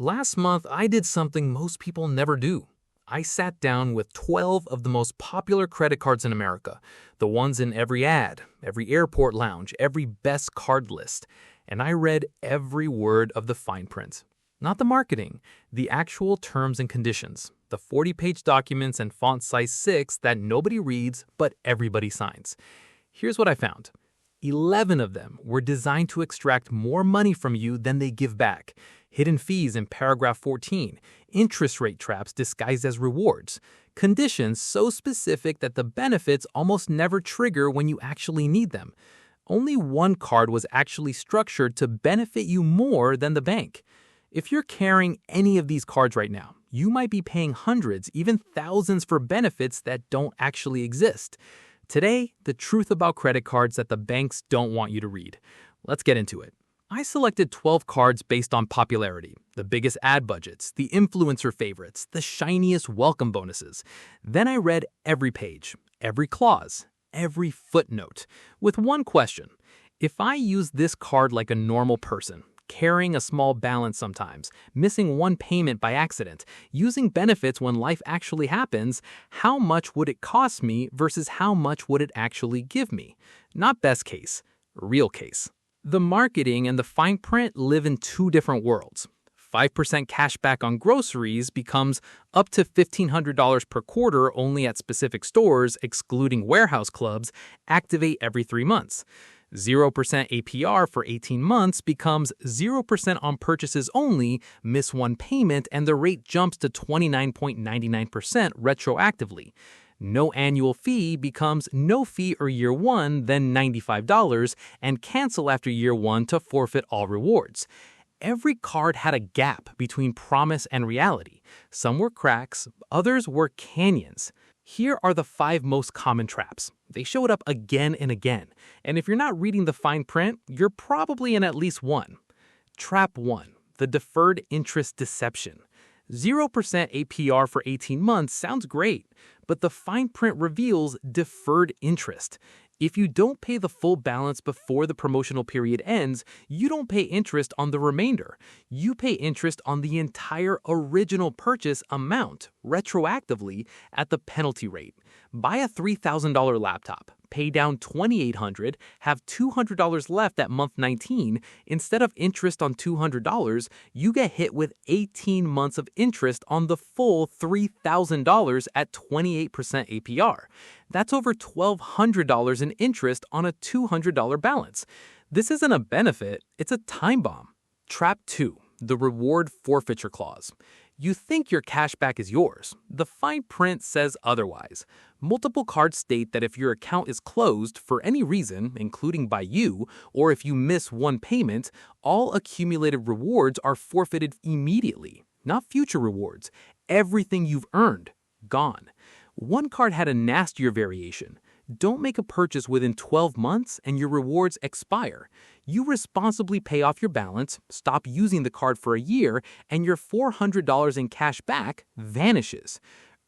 Last month, I did something most people never do. I sat down with 12 of the most popular credit cards in America, the ones in every ad, every airport lounge, every best card list, and I read every word of the fine print. Not the marketing, the actual terms and conditions, the 40-page documents and font size 6 that nobody reads but everybody signs. Here's what I found. 11 of them were designed to extract more money from you than they give back. Hidden fees in paragraph 14, interest rate traps disguised as rewards, conditions so specific that the benefits almost never trigger when you actually need them. Only one card was actually structured to benefit you more than the bank. If you're carrying any of these cards right now, you might be paying hundreds, even thousands for benefits that don't actually exist. Today, the truth about credit cards that the banks don't want you to read. Let's get into it. I selected 12 cards based on popularity, the biggest ad budgets, the influencer favorites, the shiniest welcome bonuses. Then I read every page, every clause, every footnote, with one question. If I use this card like a normal person, carrying a small balance sometimes, missing one payment by accident, using benefits when life actually happens, how much would it cost me versus how much would it actually give me? Not best case, real case. The marketing and the fine print live in two different worlds. 5% cash back on groceries becomes up to $1,500 per quarter only at specific stores, excluding warehouse clubs, activate every 3 months. 0% APR for 18 months becomes 0% on purchases only, miss one payment, and the rate jumps to 29.99% retroactively. No annual fee becomes no fee or year one, then $95, and cancel after year one to forfeit all rewards. Every card had a gap between promise and reality. Some were cracks, others were canyons. Here are the 5 most common traps. They showed up again and again, and if you're not reading the fine print, you're probably in at least one. Trap 1, the Deferred Interest Deception. 0% APR for 18 months sounds great, but the fine print reveals deferred interest. If you don't pay the full balance before the promotional period ends, you don't pay interest on the remainder. You pay interest on the entire original purchase amount, retroactively, at the penalty rate. Buy a $3,000 laptop, pay down $2,800, have $200 left at month 19. Instead of interest on $200, you get hit with 18 months of interest on the full $3,000 at 28% APR. That's over $1,200 in interest on a $200 balance. This isn't a benefit, it's a time bomb. Trap 2, the Reward Forfeiture Clause. You think your cashback is yours. The fine print says otherwise. Multiple cards state that if your account is closed for any reason, including by you, or if you miss one payment, all accumulated rewards are forfeited immediately. Not future rewards. Everything you've earned, gone. One card had a nastier variation. Don't make a purchase within 12 months and your rewards expire. You responsibly pay off your balance, stop using the card for a year, and your $400 in cash back vanishes.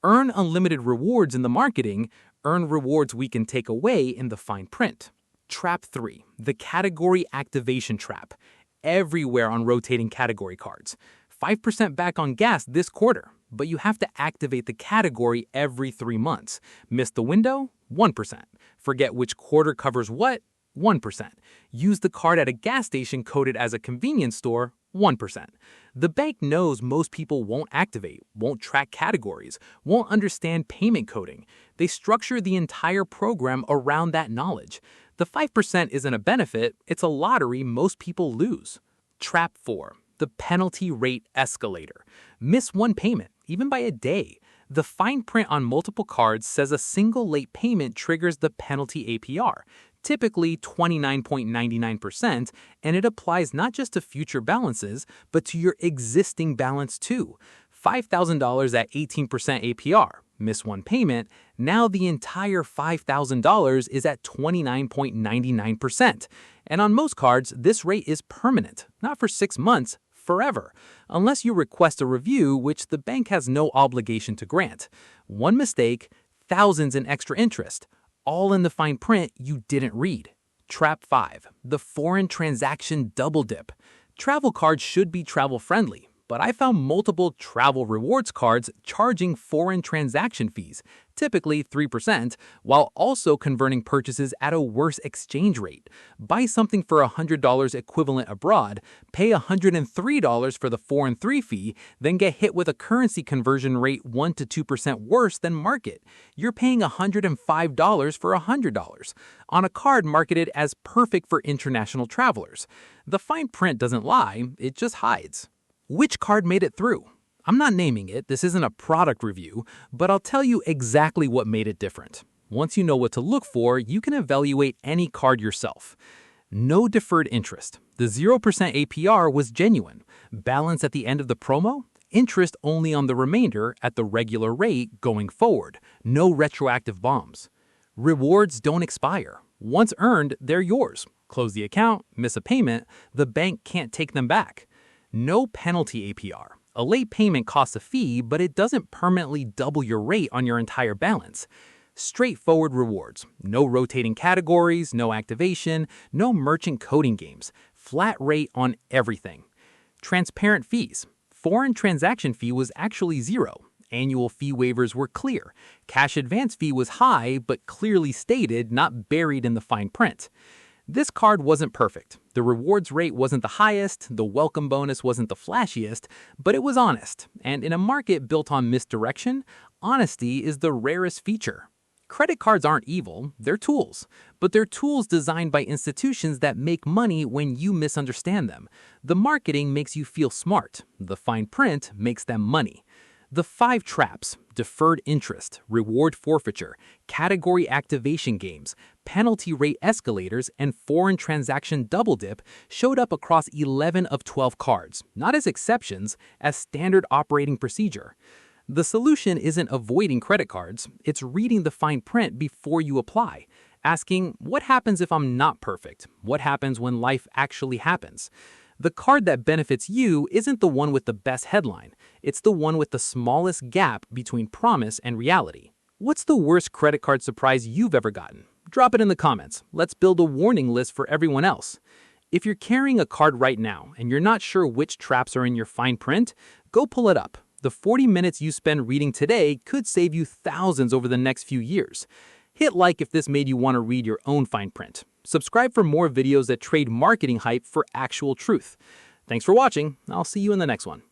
Earn unlimited rewards in the marketing, earn rewards we can take away in the fine print. Trap 3, the Category Activation Trap. Everywhere on rotating category cards. 5% back on gas this quarter, but you have to activate the category every 3 months. Miss the window? 1%. Forget which quarter covers what? 1%. Use the card at a gas station coded as a convenience store? 1%. The bank knows most people won't activate, won't track categories, won't understand payment coding. They structure the entire program around that knowledge. The 5% isn't a benefit, it's a lottery most people lose. Trap 4, the Penalty Rate Escalator. Miss one payment, even by a day. The fine print on multiple cards says a single late payment triggers the penalty APR, typically 29.99%, and it applies not just to future balances, but to your existing balance too. $5,000 at 18% APR. Miss one payment, now the entire $5,000 is at 29.99%. And on most cards, this rate is permanent, not for 6 months, forever, unless you request a review, which the bank has no obligation to grant. One mistake, thousands in extra interest, all in the fine print you didn't read. Trap 5, the Foreign Transaction Double Dip. Travel cards should be travel-friendly, but I found multiple travel rewards cards charging foreign transaction fees, typically 3%, while also converting purchases at a worse exchange rate. Buy something for $100 equivalent abroad, pay $103 for the foreign 3 fee, then get hit with a currency conversion rate 1 to 2% worse than market. You're paying $105 for $100 on a card marketed as perfect for international travelers. The fine print doesn't lie, it just hides. Which card made it through? I'm not naming it, this isn't a product review, but I'll tell you exactly what made it different. Once you know what to look for, you can evaluate any card yourself. No deferred interest. The 0% APR was genuine. Balance at the end of the promo? Interest only on the remainder at the regular rate going forward. No retroactive bombs. Rewards don't expire. Once earned, they're yours. Close the account, miss a payment, the bank can't take them back. No penalty APR. A late payment costs a fee, but it doesn't permanently double your rate on your entire balance. Straightforward rewards. No rotating categories, no activation, no merchant coding games. Flat rate on everything. Transparent fees. Foreign transaction fee was actually 0. Annual fee waivers were clear. Cash advance fee was high, but clearly stated, not buried in the fine print. This card wasn't perfect. The rewards rate wasn't the highest, the welcome bonus wasn't the flashiest, but it was honest. And in a market built on misdirection, honesty is the rarest feature. Credit cards aren't evil, they're tools. But they're tools designed by institutions that make money when you misunderstand them. The marketing makes you feel smart. The fine print makes them money. The 5 traps, deferred interest, reward forfeiture, category activation games, penalty rate escalators, and foreign transaction double dip showed up across 11 of 12 cards, not as exceptions, as standard operating procedure. The solution isn't avoiding credit cards, it's reading the fine print before you apply, asking, what happens if I'm not perfect? What happens when life actually happens? The card that benefits you isn't the one with the best headline. It's the one with the smallest gap between promise and reality. What's the worst credit card surprise you've ever gotten? Drop it in the comments. Let's build a warning list for everyone else. If you're carrying a card right now and you're not sure which traps are in your fine print, go pull it up. The 40 minutes you spend reading today could save you thousands over the next few years. Hit like if this made you want to read your own fine print. Subscribe for more videos that trade marketing hype for actual truth. Thanks for watching. I'll see you in the next one.